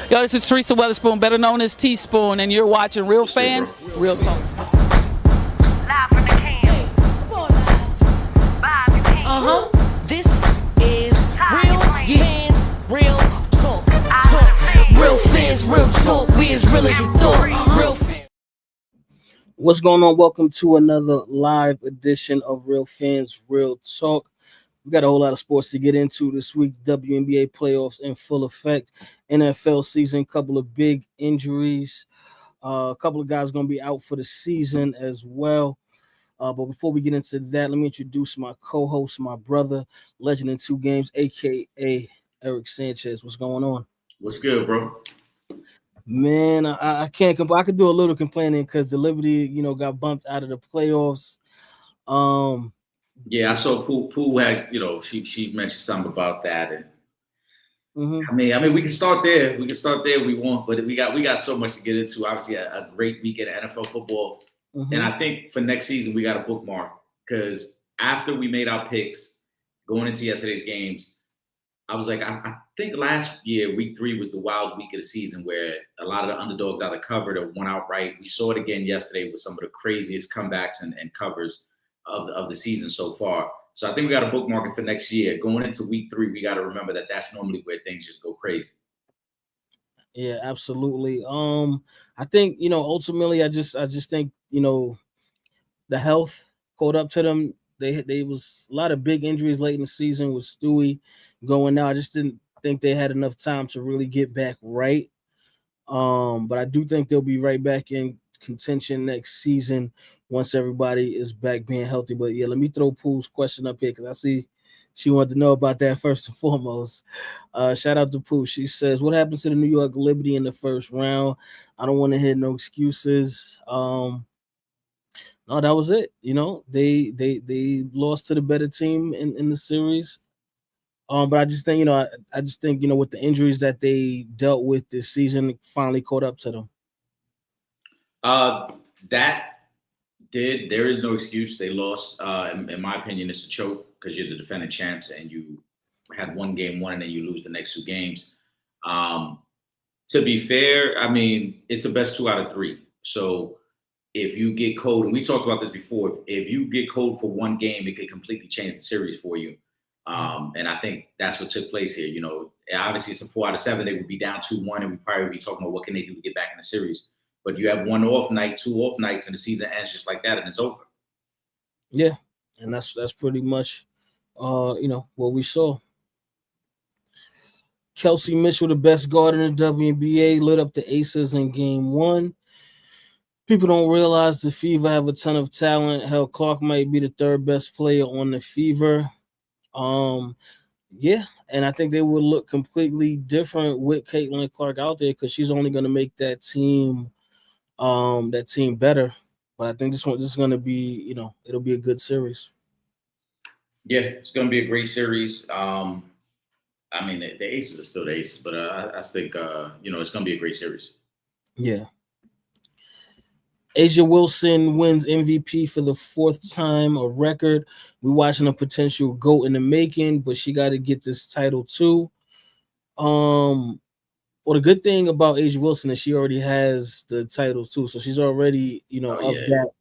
Yo, this is Teresa Weatherspoon, better known as Teaspoon, and you're watching Real Fans, Real Talk. Live from the can. Vibe the can. This is Real Fans, Real Talk. Real fans, real talk. We as real as you thought. Real fans. What's going on? Welcome to another live edition of Real Fans, Real Talk. We got a whole lot of sports to get into this week. WNBA playoffs in full effect. NFL season, couple of big injuries. A couple of guys going to be out for the season as well. But before we get into that, let me introduce my co-host, my brother, legend in two games, a.k.a. Eric Sanchez. What's going on? What's good, bro? Man, I can't complain. I could do a little complaining because the Liberty, got bumped out of the playoffs. Yeah, I saw Pooh had, she mentioned something about that, and I mean, we can start there. We can start there if we want, but we got so much to get into. Obviously, a great weekend of NFL football, and I think for next season we got a bookmark because after we made our picks going into yesterday's games, I was like, I think last year week 3 was the wild week of the season where a lot of the underdogs either covered or won outright. We saw it again yesterday with some of the craziest comebacks and covers of the season so far. So I think we got a bookmark for next year. Going into week 3, we got to remember that that's normally where things just go crazy. Yeah, absolutely. I think, ultimately I just think, the health caught up to them. They was a lot of big injuries late in the season with Stewie going out. I just didn't think they had enough time to really get back right. But I do think they'll be right back in contention next season once everybody is back being healthy. But yeah, let me throw Pooh's question up here because I see she wanted to know about that first and foremost. Shout out to Pooh. She says, what happened to the New York Liberty in the first round? I don't want to hear no excuses. No, that was it. They lost to the better team in the series. But I just think, with the injuries that they dealt with this season, it finally caught up to them. There is no excuse. They lost. In my opinion, it's a choke because you're the defending champs and you had one game won and then you lose the next 2 games. To be fair, I mean, it's a best 2 out of 3. So if you get cold, and we talked about this before, if you get cold for one game, it could completely change the series for you. And I think that's what took place here. Obviously it's a 4 out of 7. They would be down 2-1, and we probably would be talking about what can they do to get back in the series. But you have one off night, 2 off nights, and the season ends just like that, and it's over. Yeah, and that's pretty much, what we saw. Kelsey Mitchell, the best guard in the WNBA, lit up the Aces in Game 1. People don't realize the Fever have a ton of talent. Hell, Clark might be the 3rd best player on the Fever. Yeah, and I think they would look completely different with Caitlin Clark out there because she's only going to make that team better. But I think this is going to be, it'll be a good series. Yeah, it's going to be a great series. I mean, the Aces are still the Aces, but I think, it's going to be a great series. Yeah. Asia Wilson wins MVP for the 4th time, a record. We're watching a potential GOAT in the making, but she got to get this title too. Well, the good thing about Asia Wilson is she already has the titles too, so she's already, that.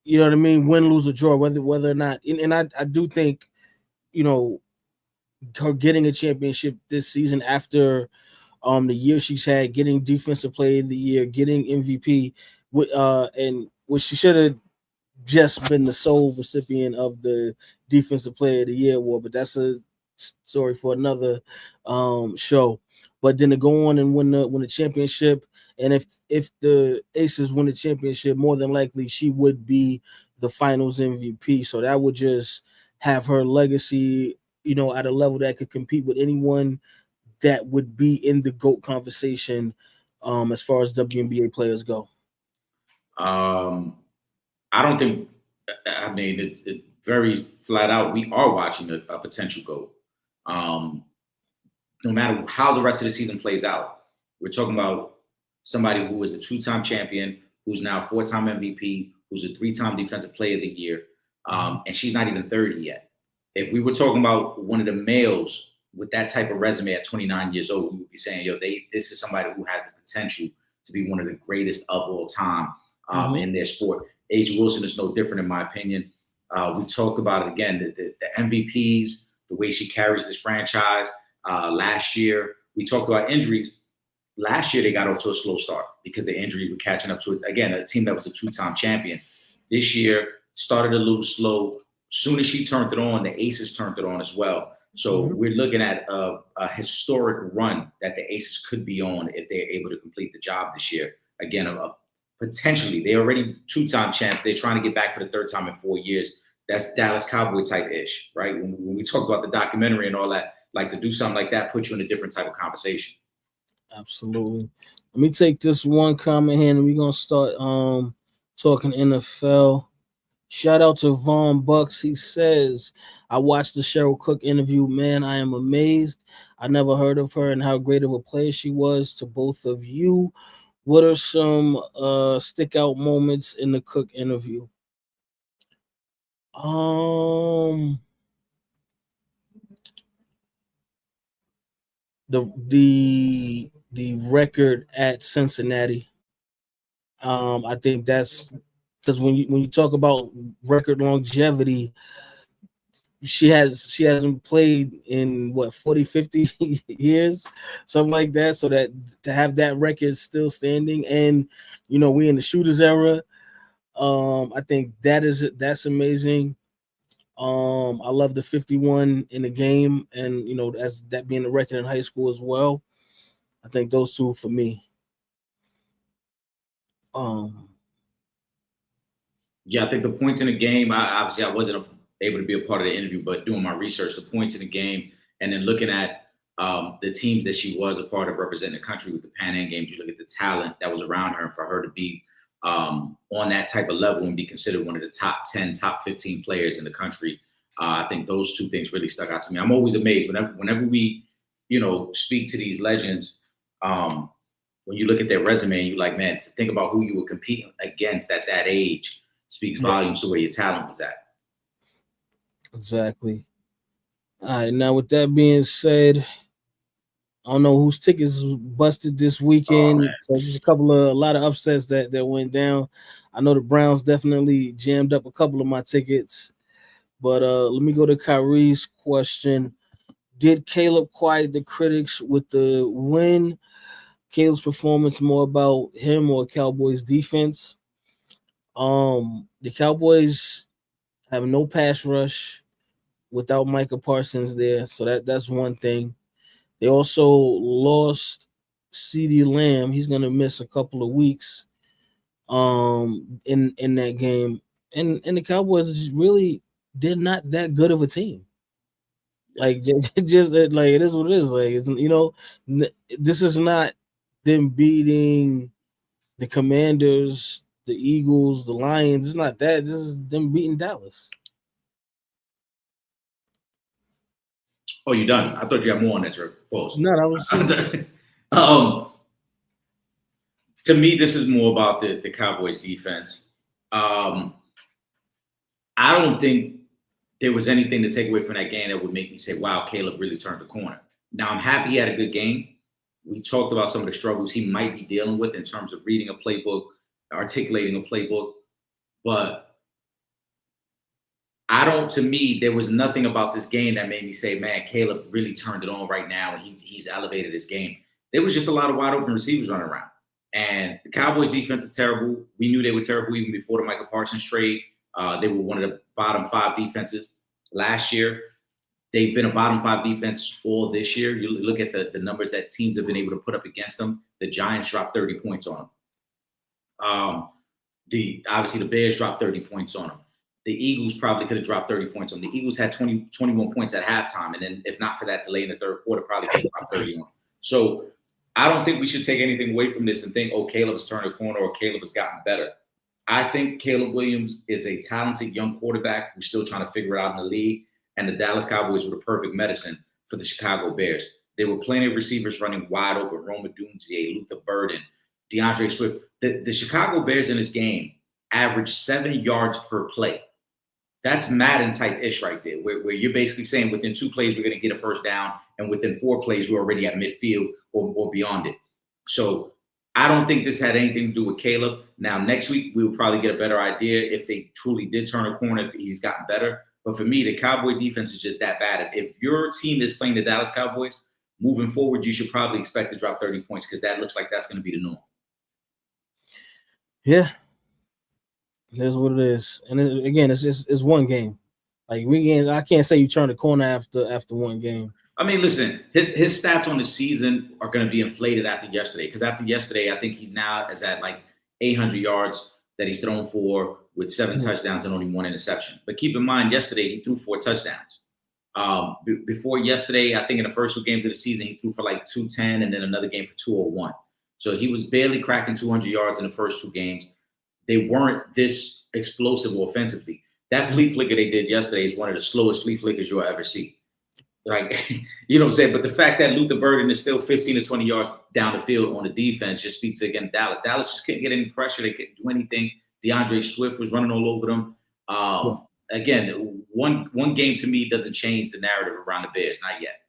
You know what I mean? Win, lose, or draw, whether or not. And I do think, her getting a championship this season after the year she's had, getting Defensive Player of the Year, getting MVP. And which she should have just been the sole recipient of the Defensive Player of the Year award, but that's a story for another show. But then to go on and win the championship, and if the Aces win the championship, more than likely she would be the Finals MVP. So that would just have her legacy, at a level that could compete with anyone that would be in the GOAT conversation, as far as WNBA players go. I don't think. I mean, it very flat out. We are watching a potential GOAT. No matter how the rest of the season plays out, we're talking about somebody who is a 2-time champion, who's now a 4-time MVP, who's a 3-time Defensive Player of the Year, and she's not even 30 yet. If we were talking about one of the males with that type of resume at 29 years old, we would be saying, yo, this is somebody who has the potential to be one of the greatest of all time in their sport. A'ja Wilson is no different, in my opinion. We talked about it again, the MVPs, the way she carries this franchise. Last year, we talked about injuries. Last year, they got off to a slow start because the injuries were catching up to it. Again, a team that was a two-time champion. This year, started a little slow. Soon as she turned it on, the Aces turned it on as well. So we're looking at a historic run that the Aces could be on if they're able to complete the job this year. Again, potentially, they're already two-time champs. They're trying to get back for the third time in 4 years. That's Dallas Cowboy type-ish, right? When we talk about the documentary and all that, like to do something like that, put you in a different type of conversation. Absolutely. Let me take this one comment here, and we're gonna start talking NFL. Shout out to Vaughn Bucks. He says, I watched the Cheryl Cook interview. Man, I am amazed. I never heard of her and how great of a player she was. To both of you, what are some stick out moments in the Cook interview? The record at Cincinnati. I think that's because when you talk about record longevity, she hasn't played in what 40, 50 years, something like that. So that to have that record still standing, and we in the shooters era, I think that's amazing. I love the 51 in the game, and as that being the record in high school as well. I think those two for me. Yeah, I think the points in the game. Obviously, I wasn't able to be a part of the interview, but doing my research, the points in the game, and then looking at the teams that she was a part of representing the country with the Pan Am Games. You look at the talent that was around her, and for her to be on that type of level and be considered one of the top 10, top 15 players in the country. I think those two things really stuck out to me. I'm always amazed whenever we, speak to these legends. When you look at their resume, you're like, man, to think about who you were competing against at that age speaks volumes to where your talent was at. Exactly. All right. Now, with that being said, I don't know whose tickets busted this weekend. There's a lot of upsets that went down. I know the Browns definitely jammed up a couple of my tickets. But let me go to Kyrie's question. Did Caleb quiet the critics with the win? Caleb's performance more about him or Cowboys defense? The Cowboys have no pass rush without Micah Parsons there, so that's one thing. They also lost CeeDee Lamb. He's gonna miss a couple of weeks in that game. And the Cowboys really, they're not that good of a team. Like just like it is what it is. Like this is not them beating the Commanders, the Eagles, the Lions. It's not that. This is them beating Dallas. Oh, you done? I thought you had more on that, your post. No, that was. To me, this is more about the Cowboys defense. I don't think there was anything to take away from that game that would make me say, wow, Caleb really turned the corner. Now, I'm happy he had a good game. We talked about some of the struggles he might be dealing with in terms of reading a playbook, articulating a playbook. But to me, there was nothing about this game that made me say, man, Caleb really turned it on right now, and he's elevated his game. There was just a lot of wide open receivers running around. And the Cowboys defense is terrible. We knew they were terrible even before the Micah Parsons trade. They were one of the bottom 5 defenses last year. They've been a bottom 5 defense all this year. You look at the numbers that teams have been able to put up against them. The Giants dropped 30 points on them. Obviously, the Bears dropped 30 points on them. The Eagles probably could have dropped 30 points on them. The Eagles had 21 points at halftime. And then if not for that delay in the third quarter, probably could have dropped 31. So I don't think we should take anything away from this and think, oh, Caleb's turned a corner or Caleb has gotten better. I think Caleb Williams is a talented young quarterback who's still trying to figure it out in the league. And the Dallas Cowboys were the perfect medicine for the Chicago Bears. There were plenty of receivers running wide open. Rome Odunze, Luther Burden, DeAndre Swift. The Chicago Bears in this game averaged 7 yards per play. That's Madden type ish right there, where you're basically saying within 2 plays we're going to get a first down, and within 4 plays we're already at midfield or beyond it. So I don't think this had anything to do with Caleb. Now next week we will probably get a better idea if they truly did turn a corner, if he's gotten better. But for me, the Cowboy defense is just that bad. If your team is playing the Dallas Cowboys, moving forward, you should probably expect to drop 30 points because that looks like that's going to be the norm. Yeah, that's what it is. And again, it's one game. Like I can't say you turn the corner after one game. I mean, listen, his stats on the season are going to be inflated after yesterday because after yesterday, I think he's now is at like 800 yards that he's thrown for with 7 touchdowns and only 1 interception. But keep in mind, yesterday he threw 4 touchdowns. Before yesterday, I think in the first 2 games of the season, he threw for like 210 and then another game for 201. So he was barely cracking 200 yards in the first 2 games. They weren't this explosive offensively. That flea flicker they did yesterday is one of the slowest flea flickers you'll ever see. Like, you know what I'm saying? But the fact that Luther Burden is still 15 to 20 yards down the field on the defense just speaks against Dallas. Dallas just couldn't get any pressure. They couldn't do anything. DeAndre Swift was running all over them. Again, one game to me doesn't change the narrative around the Bears. Not yet.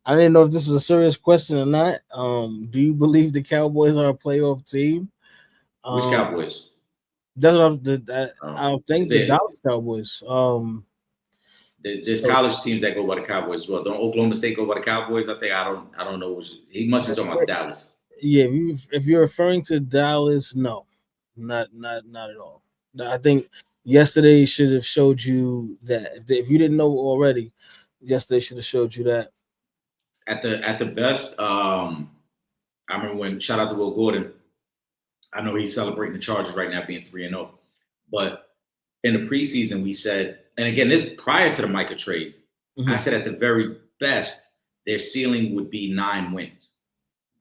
I didn't know if this was a serious question or not. Do you believe the Cowboys are a playoff team? Which Cowboys? That's what I think the Dallas Cowboys. There's college teams that go by the Cowboys as well. Don't Oklahoma State go by the Cowboys? I don't know. He must be talking about Dallas. Yeah, if you're referring to Dallas, no, not at all. I think yesterday should have showed you that. If you didn't know already, yesterday should have showed you that. At the best, I remember when shout out to Will Gordon. I know he's celebrating the Chargers right now being 3-0. But in the preseason, we said, and again, this prior to the Micah trade, I said at the very best, their ceiling would be 9 wins.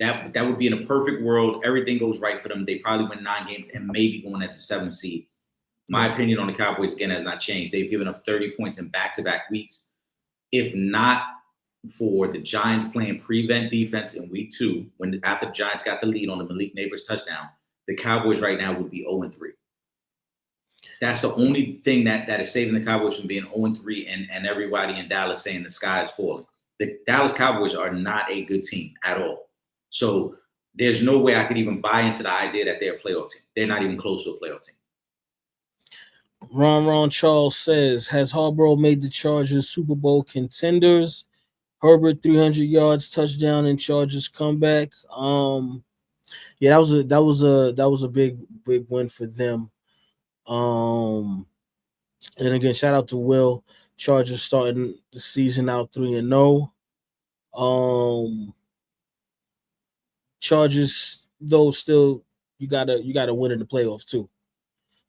That would be in a perfect world. Everything goes right for them. They probably win 9 games and maybe going as a 7th seed. My opinion on the Cowboys, again, has not changed. They've given up 30 points in back-to-back weeks. If not for the Giants playing prevent defense in week 2, after the Giants got the lead on the Malik Neighbors touchdown, the Cowboys right now would be 0-3. That's the only thing that is saving the Cowboys from being 0-3 and everybody in Dallas saying the sky is falling. The Dallas Cowboys are not a good team at all. So there's no way I could even buy into the idea that they're a playoff team. They're not even close to a playoff team. Ron Charles says, has Harbaugh made the Chargers Super Bowl contenders? Herbert 300 yards, touchdown, and Chargers comeback. Yeah, that was a big win for them. And again, shout out to Will. Chargers starting the season out 3-0. Chargers though still you gotta win in the playoffs too.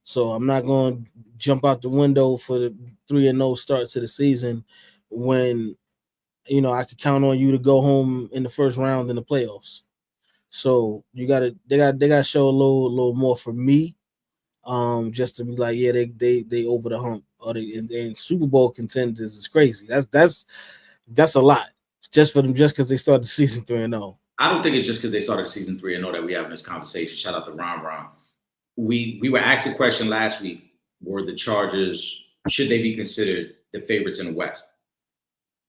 So I'm not going to jump out the window for the 3-0 start to the season when I could count on you to go home in the first round in the playoffs. So they gotta show a little more for me, just to be like, yeah, they over the hump, or and Super Bowl contenders is crazy. That's a lot just for them, just because they started the season 3-0. I don't think it's just because they started the season 3-0 that we having this conversation. Shout out to Ron. We were asked a question last week: were the Chargers, should they be considered the favorites in the West?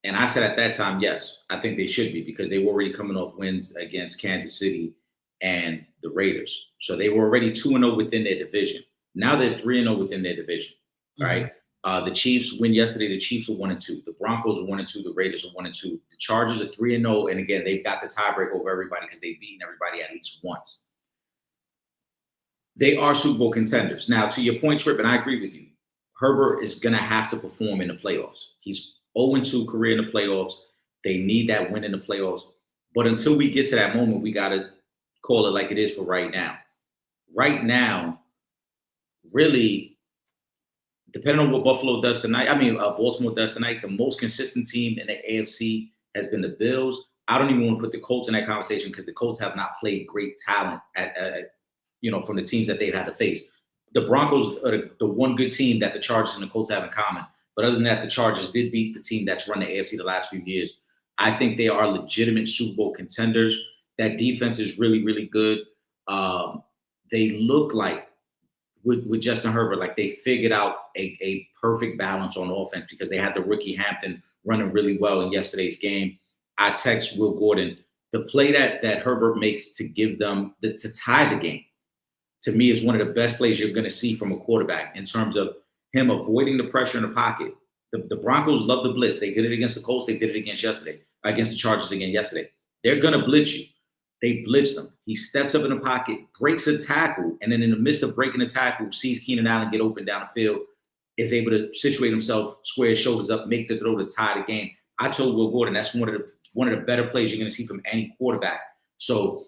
And I said at that time, yes, I think they should be, because they were already coming off wins against Kansas City and the Raiders. So they were already 2-0 within their division. Now they're 3-0 within their division, right? The Chiefs win yesterday. The Chiefs are 1-2. The Broncos are 1-2. The Raiders are 1-2. The Chargers are 3-0. And again, they've got the tiebreak over everybody because they've beaten everybody at least once. They are Super Bowl contenders. Now, to your point, Trip, and I agree with you, Herbert is going to have to perform in the playoffs. He's 0-2 career in the playoffs. They need that win in the playoffs. But until we get to that moment, we got to call it like it is for right now. Right now, really, depending on what Baltimore does tonight, the most consistent team in the AFC has been the Bills. I don't even want to put the Colts in that conversation because the Colts have not played great talent from the teams that they've had to face. The Broncos are the one good team that the Chargers and the Colts have in common. But other than that, the Chargers did beat the team that's run the AFC the last few years. I think they are legitimate Super Bowl contenders. That defense is really, really good. They look like with Justin Herbert. Like they figured out a perfect balance on offense because they had the rookie Hampton running really well in yesterday's game. I text Will Gordon, the play that Herbert makes to give them to tie the game, to me is one of the best plays you're going to see from a quarterback in terms of him avoiding the pressure in the pocket. The Broncos love the blitz. They did it against the Colts. They did it against the Chargers again yesterday. They're going to blitz you. They blitzed him. He steps up in the pocket, breaks a tackle, and then in the midst of breaking the tackle, sees Keenan Allen get open down the field, is able to situate himself, square his shoulders up, make the throw to tie the game. I told Will Gordon that's one of the better plays you're going to see from any quarterback. So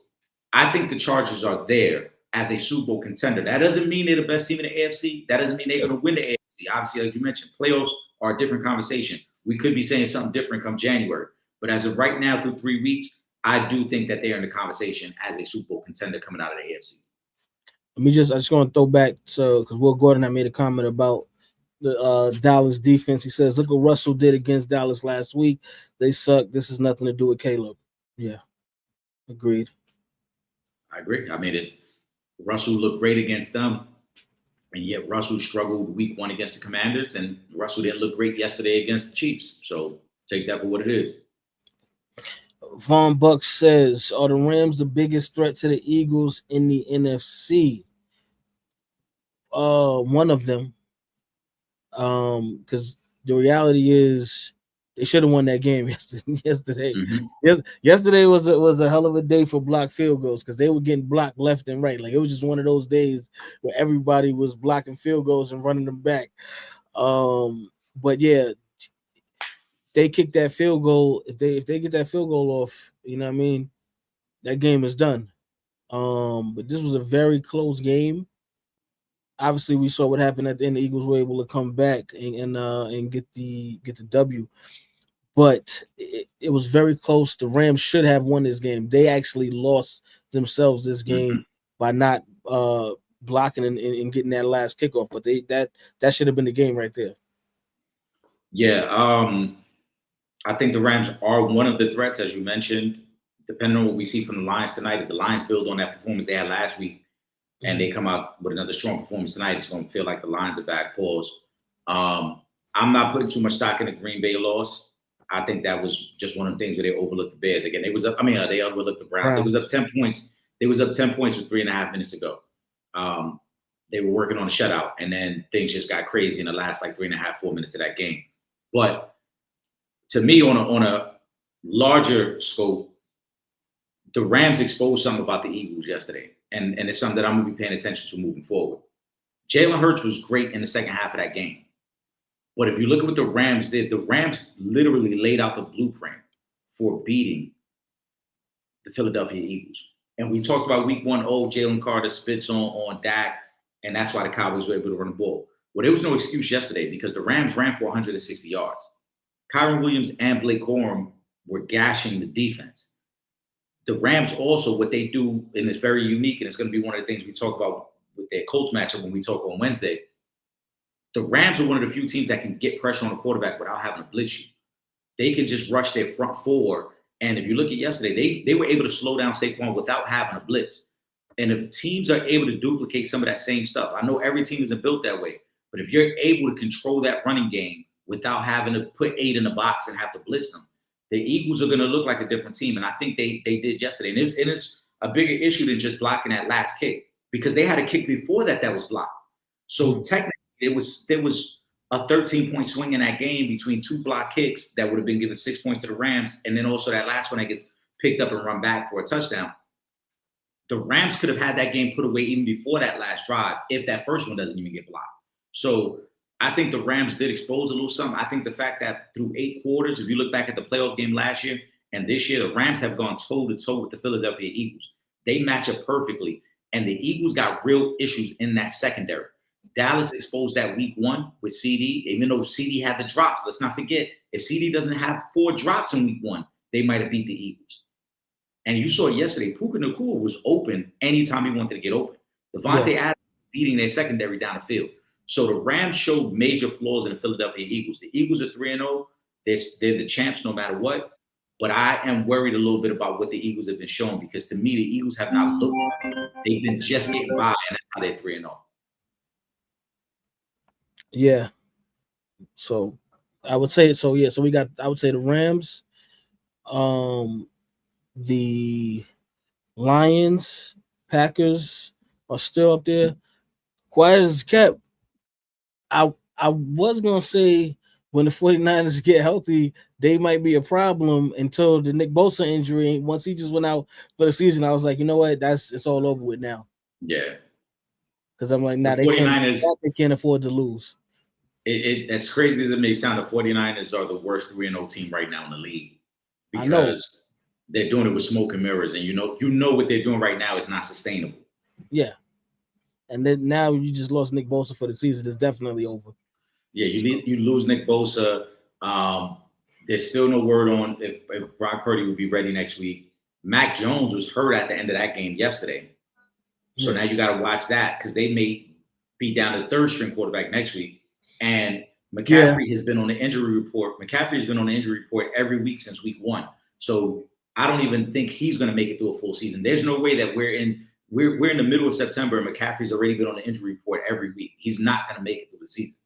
I think the Chargers are there as a Super Bowl contender. That doesn't mean they're the best team in the AFC. That doesn't mean they're going to win the AFC. Obviously, like you mentioned, playoffs are a different conversation. We could be saying something different come January. But as of right now, through 3 weeks, I do think that they're in the conversation as a Super Bowl contender coming out of the AFC. I just going to throw back because Will Gordon had made a comment about the Dallas defense. He says, look what Russell did against Dallas last week. They suck. This has nothing to do with Caleb. Yeah, agreed. I agree. I mean, Russell looked great against them, and yet Russell struggled week 1 against the Commanders, and Russell didn't look great yesterday against the Chiefs. So take that for what it is. Von Buck says, are the Rams the biggest threat to the Eagles in the NFC? One of them. Because the reality is they should have won that game yesterday. Mm-hmm. Yesterday was a hell of a day for blocked field goals because they were getting blocked left and right. Like it was just one of those days where everybody was blocking field goals and running them back. But yeah, they kick that field goal. If they get that field goal off, you know what I mean, that game is done. But this was a very close game. Obviously, we saw what happened at the end. The Eagles were able to come back and get the W, but it was very close. The Rams should have won this game. They actually lost themselves this game by not blocking and getting that last kickoff. But that should have been the game right there. Yeah, I think the Rams are one of the threats, as you mentioned. Depending on what we see from the Lions tonight, if the Lions build on that performance they had last week, and they come out with another strong performance tonight, it's going to feel like the Lions are back. Pause. I'm not putting too much stock in the Green Bay loss. I think that was just one of the things where they overlooked the Bears. Again, they overlooked the Browns. It was up 10 points. They was up 10 points with 3.5 minutes to go. They were working on a shutout, and then things just got crazy in the last 3.5, 4 minutes of that game. But to me, on a larger scope, the Rams exposed something about the Eagles yesterday. And it's something that I'm going to be paying attention to moving forward. Jalen Hurts was great in the second half of that game. But if you look at what the Rams did, the Rams literally laid out the blueprint for beating the Philadelphia Eagles. And we talked about week 1, Jalen Carter spits on Dak, and that's why the Cowboys were able to run the ball. Well, there was no excuse yesterday because the Rams ran for 160 yards. Kyron Williams and Blake Corum were gashing the defense. The Rams also, what they do, and it's very unique, and it's going to be one of the things we talk about with their Colts matchup when we talk on Wednesday. The Rams are one of the few teams that can get pressure on the quarterback without having to blitz you. They can just rush their front four. And if you look at yesterday, they were able to slow down Saquon without having a blitz. And if teams are able to duplicate some of that same stuff, I know every team isn't built that way, but if you're able to control that running game without having to put 8 in the box and have to blitz them, the Eagles are going to look like a different team. And I think they did yesterday. And it's a bigger issue than just blocking that last kick because they had a kick before that was blocked. So technically, there was a 13-point swing in that game between 2 block kicks that would have been given 6 points to the Rams. And then also that last one that gets picked up and run back for a touchdown. The Rams could have had that game put away even before that last drive if that first one doesn't even get blocked. So I think the Rams did expose a little something. I think the fact that through 8 quarters, if you look back at the playoff game last year and this year, the Rams have gone toe-to-toe with the Philadelphia Eagles. They match up perfectly. And the Eagles got real issues in that secondary. Dallas exposed that week 1 with CD, even though CD had the drops. Let's not forget, if CD doesn't have 4 drops in week 1, they might have beat the Eagles. And you saw yesterday, Puka Nacua was open anytime he wanted to get open. Devontae Adams beating their secondary down the field. So the Rams showed major flaws in the Philadelphia Eagles. The Eagles are 3-0. They're the champs no matter what. But I am worried a little bit about what the Eagles have been showing because to me, the Eagles have not looked. They've been just getting by, and that's how they're 3-0. Yeah. So I would say so. Yeah. So we got. I would say the Rams, the Lions, Packers are still up there. Quiet as kept. I was gonna say when the 49ers get healthy, they might be a problem until the Nick Bosa injury. Once he just went out for the season, I was like, you know what? It's all over with now. Yeah. Because I'm like, The nah, 49ers, they can't afford to lose. as crazy as it may sound, the 49ers are the worst 3-0 team right now in the league I know. because they're doing it with smoke and mirrors, and you know what they're doing right now is not sustainable. Yeah. And then now you just lost Nick Bosa for the season. It's definitely over. Yeah, you lose Nick Bosa. There's still no word on if Brock Purdy will be ready next week. Mac Jones was hurt at the end of that game yesterday. So now you got to watch that because they may be down to third string quarterback next week. And McCaffrey has been on the injury report. McCaffrey has been on the injury report every week since week 1. So I don't even think he's going to make it through a full season. There's no way that we're in the middle of September and McCaffrey's already been on the injury report every week. He's not going to make it through the season.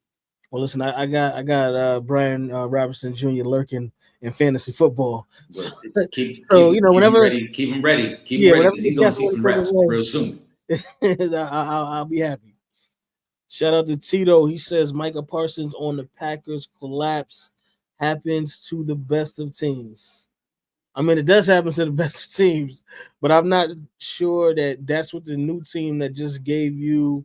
Well, listen, I got Brian Robertson Jr. lurking in fantasy football. Keep whenever ready, keep him ready, because he's going to see some reps real soon. I'll be happy. Shout out to Tito. He says Micah Parsons on the Packers collapse happens to the best of teams. I mean, it does happen to the best of teams, but I'm not sure that that's what the new team that just gave you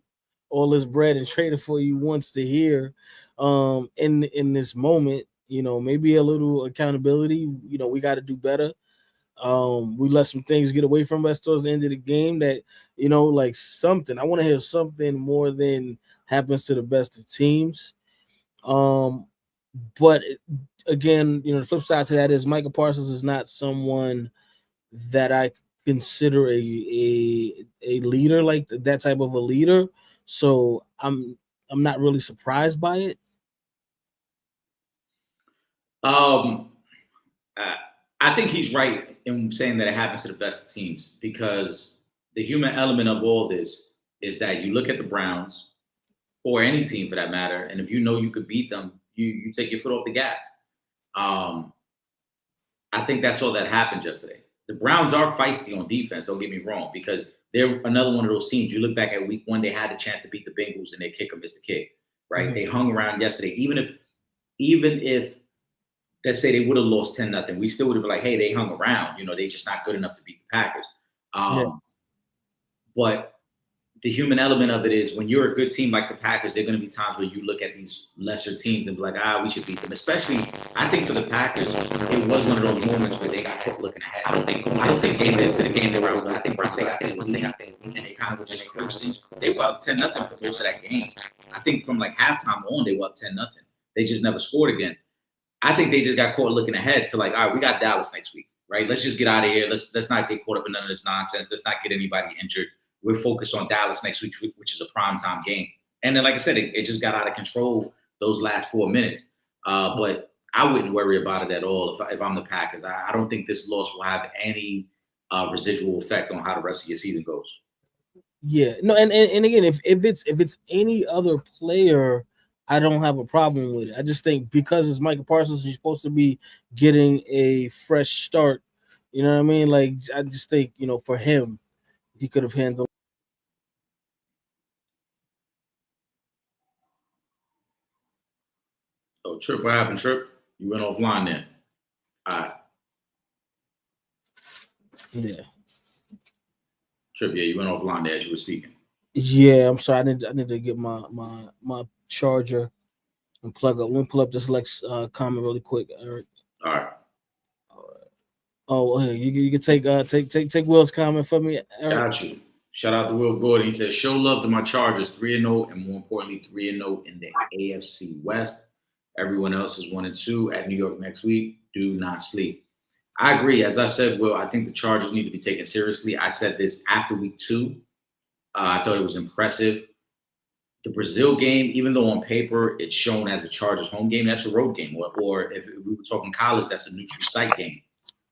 all this bread and traded for you wants to hear. In this moment, maybe a little accountability. We got to do better. We let some things get away from us towards the end of the game that, like something. I want to hear something more than happens to the best of teams. But again, the flip side to that is Micah Parsons is not someone that I consider a leader, like that type of a leader. So I'm not really surprised by it. I think he's right in saying that it happens to the best of teams because the human element of all this is that you look at the Browns or any team for that matter, and if you know you could beat them, you take your foot off the gas. I think that's all that happened yesterday. The Browns are feisty on defense, don't get me wrong, because they're another one of those teams. You look back at week 1, they had a chance to beat the Bengals and their kicker missed the kick, right? Mm-hmm. They hung around yesterday. Even if let's say they would have lost 10-0, we still would have been like, hey, they hung around. They're just not good enough to beat the Packers. But the human element of it is when you're a good team like the Packers, there are going to be times where you look at these lesser teams and be like, we should beat them. Especially, I think for the Packers, it was one of those moments where they got hit looking ahead. I don't think getting into the game they were out. I think once they got there, and they kind of just coasting. They were up 10-0 for most of that game. I think from like halftime on, they were up 10-0. They just never scored again. I think they just got caught looking ahead to like, all right, we got Dallas next week, right? Let's just get out of here. Let's not get caught up in none of this nonsense. Let's not get anybody injured. We're focused on Dallas next week, which is a primetime game. And then, like I said, it just got out of control those last 4 minutes. But I wouldn't worry about it at all if I'm the Packers. I don't think this loss will have any residual effect on how the rest of your season goes. Yeah, no, and again, if it's any other player, I don't have a problem with it. I just think because it's Micah Parsons, he's supposed to be getting a fresh start. You know what I mean? Like, I just think, for him, he could have handled. Oh, Trip, what happened, Trip? You went offline then. All right. Yeah. Trip, you went offline there as you were speaking. Yeah, I'm sorry. I need to get my charger and plug up. Let me pull up this Lex comment really quick, Eric. All right. Oh, hey, you can take Will's comment for me, Eric. Got you. Shout out to Will Gordon. He says, show love to my Chargers, 3-0, and more importantly, 3-0 in the AFC West. Everyone else is 1-2 at New York next week. Do not sleep. I agree. As I said, Will, I think the Chargers need to be taken seriously. I said this after week 2. I thought it was impressive. The Brazil game, even though on paper it's shown as a Chargers home game, that's a road game. Or if we were talking college, that's a neutral site game.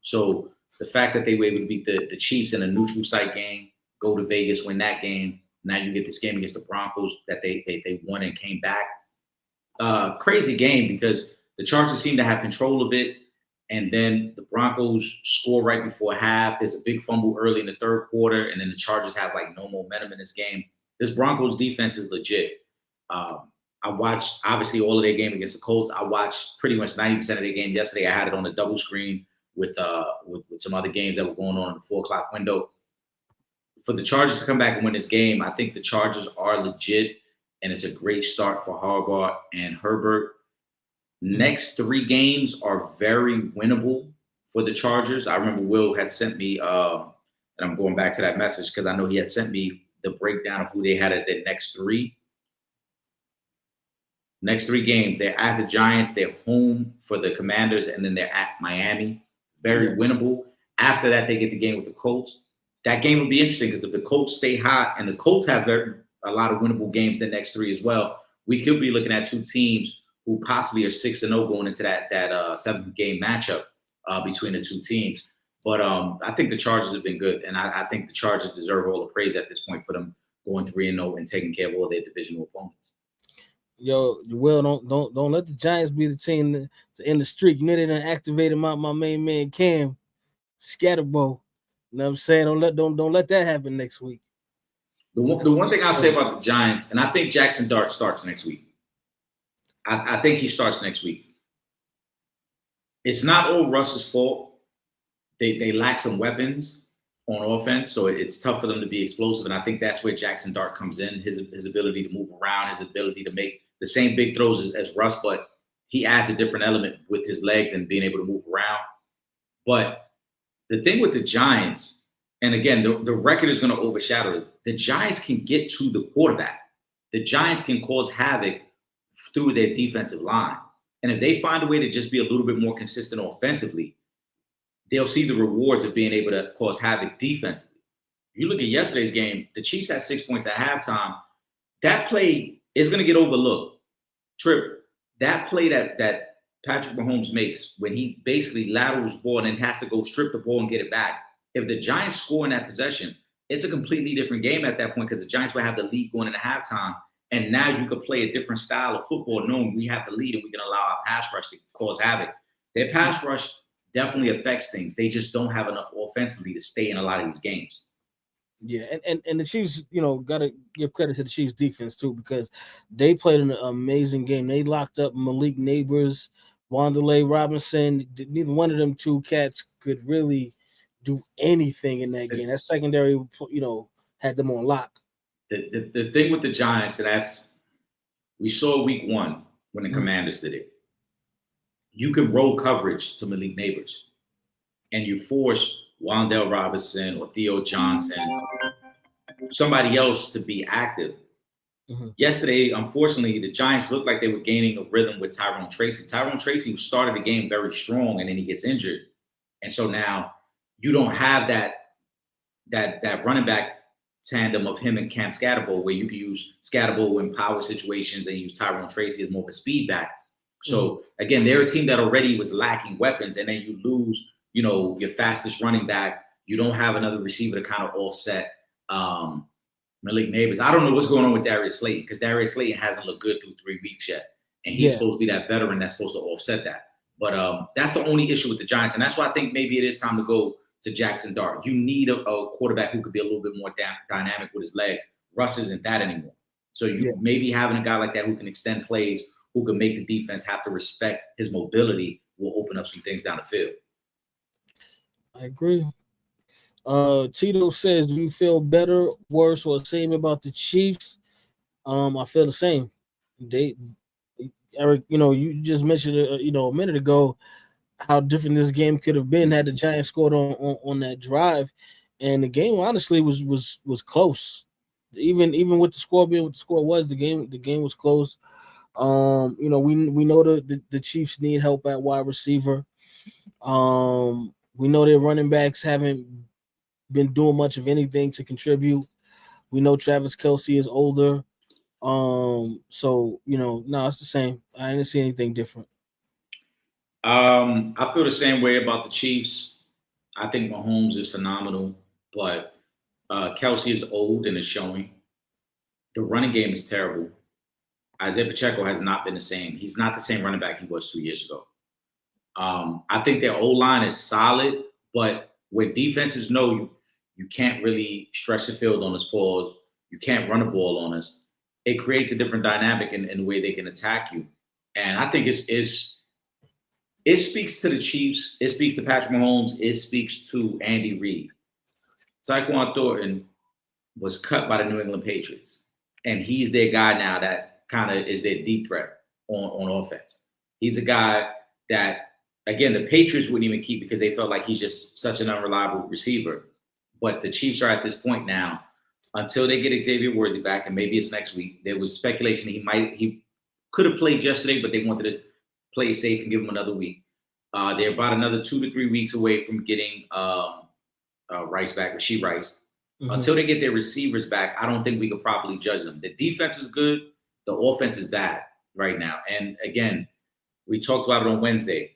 So the fact that they were able to beat the Chiefs in a neutral site game, go to Vegas, win that game. Now you get this game against the Broncos that they won and came back. crazy game because the Chargers seem to have control of it, and then the Broncos score right before half. There's a big fumble early in the third quarter, and then the Chargers have like no momentum in this game. This Broncos defense is legit. I watched obviously all of their game against the Colts. I watched pretty much 90% of their game yesterday. I had it on a double screen with some other games that were going on in the 4 o'clock window. For the Chargers to come back and win this game, I think the Chargers are legit, and it's a great start for Harbaugh and Herbert. Next 3 games are very winnable for the Chargers. I remember Will had sent me, and I'm going back to that message because I know he had sent me the breakdown of who they had as their next 3. Next 3 games, they're at the Giants, they're home for the Commanders, and then they're at Miami. Very winnable. After that, they get the game with the Colts. That game will be interesting because if the Colts stay hot, and the Colts have a lot of winnable games the next 3 as well, we could be looking at 2 teams who possibly are 6-0 going into that 7-game matchup between the 2 teams. But I think the Chargers have been good, and I think the Chargers deserve all the praise at this point for them going 3-0 and taking care of all their divisional opponents. Yo, Will, don't let the Giants be the team to end the streak. You know they done activated my main man Cam Scatterbo. You know what I'm saying? Don't let that happen next week. The one thing I'll say about the Giants, and I think Jackson Dart starts next week. I think he starts next week. It's not all Russ's fault. They lack some weapons on offense, so it's tough for them to be explosive. And I think that's where Jackson Dart comes in, his ability to move around, his ability to make the same big throws as Russ, but he adds a different element with his legs and being able to move around. But the thing with the Giants, and again, the record is going to overshadow it. The Giants can get to the quarterback. The Giants can cause havoc through their defensive line. And if they find a way to just be a little bit more consistent offensively, they'll see the rewards of being able to cause havoc defensively. If you look at yesterday's game, the Chiefs had 6 points at halftime. That play is going to get overlooked. Trip, that play that Patrick Mahomes makes when he basically laterals the ball and then has to go strip the ball and get it back. If the Giants score in that possession, it's a completely different game at that point because the Giants will have the lead going into halftime. And now you could play a different style of football knowing we have the lead and we can allow our pass rush to cause havoc. Their pass rush definitely affects things. They just don't have enough offensively to stay in a lot of these games. Yeah, and the Chiefs, gotta give credit to the Chiefs defense too, because they played an amazing game. They locked up Malik Neighbors, Wanderlei Robinson. Neither one of them 2 cats could really do anything in that game. That secondary, had them on lock. The thing with the Giants, and that's we saw week 1 when the Commanders did it. You can roll coverage to Malik Neighbors, and you force Wan'Dale Robinson or Theo Johnson, somebody else to be active. Yesterday, unfortunately, the Giants looked like they were gaining a rhythm with Tyrone Tracy. Tyrone Tracy started the game very strong, and then he gets injured. And so now you don't have that running back tandem of him and Cam Scatterbo, where you can use Scatterbo in power situations and use Tyrone Tracy as more of a speed back. So again, they're a team that already was lacking weapons, and then you lose, your fastest running back. You don't have another receiver to kind of offset Malik Neighbors. I don't know what's going on with Darius Slayton because Darius Slayton hasn't looked good through 3 weeks yet, and he's supposed to be that veteran that's supposed to offset that. But that's the only issue with the Giants, and that's why I think maybe it is time to go to Jackson Dart. You need a quarterback who could be a little bit more dynamic with his legs. Russ isn't that anymore. So maybe having a guy like that who can extend plays, who can make the defense have to respect his mobility, will open up some things down the field. I agree. Tito says, do you feel better, worse, or the same about the Chiefs? I feel the same. Eric, you just mentioned a minute ago how different this game could have been had the Giants scored on that drive, and the game honestly was close. Even with the score being what the score was, the game was close. We know the Chiefs need help at wide receiver. We know their running backs haven't been doing much of anything to contribute. We know Travis Kelce is older. No, it's the same. I didn't see anything different. I feel the same way about the Chiefs. I think Mahomes is phenomenal, but Kelce is old and is showing. The running game is terrible. Isaiah Pacheco has not been the same. He's not the same running back he was 2 years ago. I think their O-line is solid, but where defenses know you can't really stretch the field on us, pause, you can't run the ball on us, it creates a different dynamic in the way they can attack you. And I think it speaks to the Chiefs, it speaks to Patrick Mahomes, it speaks to Andy Reid. Tyquan Thornton was cut by the New England Patriots, and he's their guy now that kind of is their deep threat on offense. He's a guy that, again, the Patriots wouldn't even keep because they felt like he's just such an unreliable receiver. But the Chiefs are at this point now, until they get Xavier Worthy back, and maybe it's next week. There was speculation he could have played yesterday, but they wanted to play safe and give him another week. They're about another 2 to 3 weeks away from getting Rice back, Rashee Rice. Mm-hmm. Until they get their receivers back, I don't think we could properly judge them. The defense is good. The offense is bad right now. And again, we talked about it on Wednesday,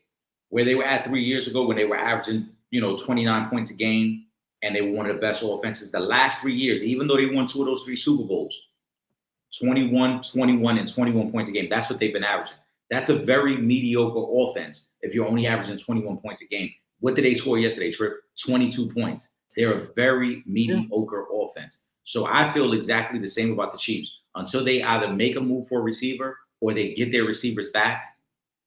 where they were at 3 years ago when they were averaging, 29 points a game, and they were one of the best offenses. The last 3 years, even though they won 2 of those 3 Super Bowls, 21, 21, and 21 points a game. That's what they've been averaging. That's a very mediocre offense if you're only averaging 21 points a game. What did they score yesterday, Trip? 22 points. They're a very mediocre offense. So I feel exactly the same about the Chiefs. Until they either make a move for a receiver or they get their receivers back,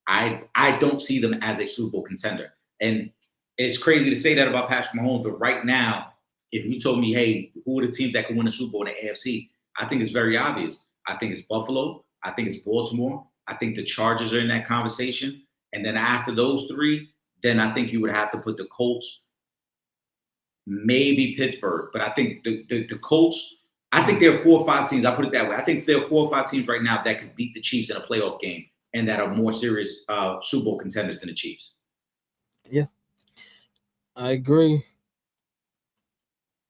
I don't see them as a Super Bowl contender. And it's crazy to say that about Patrick Mahomes, but right now, if you told me, hey, who are the teams that can win a Super Bowl in the AFC? I think it's very obvious. I think it's Buffalo. I think it's Baltimore. I think the Chargers are in that conversation. And then after those 3, then I think you would have to put the Colts, maybe Pittsburgh. But I think the Colts, I think there are 4 or 5 teams. I put it that way. I think there are 4 or 5 teams right now that could beat the Chiefs in a playoff game and that are more serious Super Bowl contenders than the Chiefs. Yeah, I agree.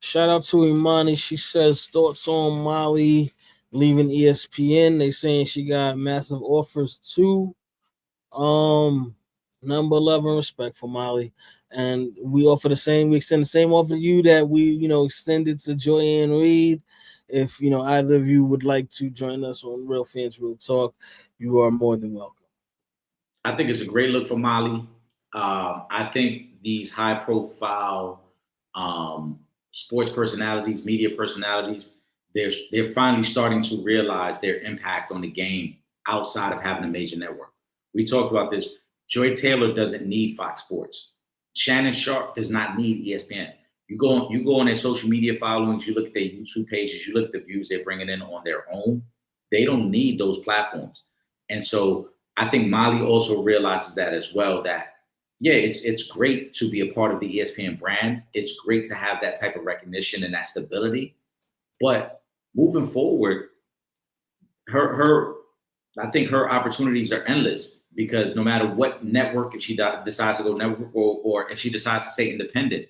Shout out to Imani. She says thoughts on Molly leaving ESPN. They saying she got massive offers too. Number 11, respect for Molly. And we extend the same offer to you that we, extended to Joy-Ann Reid. If, either of you would like to join us on Real Fans Real Talk, you are more than welcome. I think it's a great look for Molly. I think these high-profile sports personalities, media personalities, they're finally starting to realize their impact on the game outside of having a major network. We talked about this. Joy Taylor doesn't need Fox Sports. Shannon Sharp does not need ESPN. You go on their social media followings, you look at their YouTube pages, you look at the views they're bringing in on their own. They don't need those platforms. And so I think Molly also realizes that as well, that, yeah, it's great to be a part of the ESPN brand. It's great to have that type of recognition and that stability. But moving forward, I think her opportunities are endless, because no matter what network, if she decides to go network or if she decides to stay independent,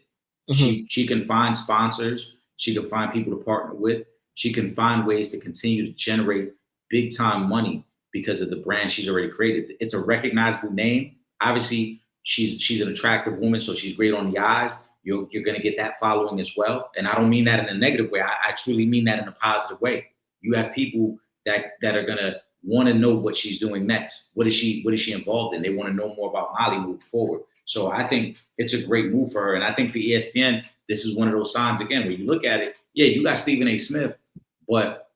she can find sponsors, she can find people to partner with, she can find ways to continue to generate big time money because of the brand she's already created. It's a recognizable name. Obviously, she's an attractive woman, so she's great on the eyes. You're going to get that following as well. And I don't mean that in a negative way. I truly mean that in a positive way. You have people that are going to want to know what she's doing next. What is she involved in? They want to know more about Molly moving forward. So I think it's a great move for her. And I think for ESPN, this is one of those signs, again, where you look at it, yeah, you got Stephen A. Smith, but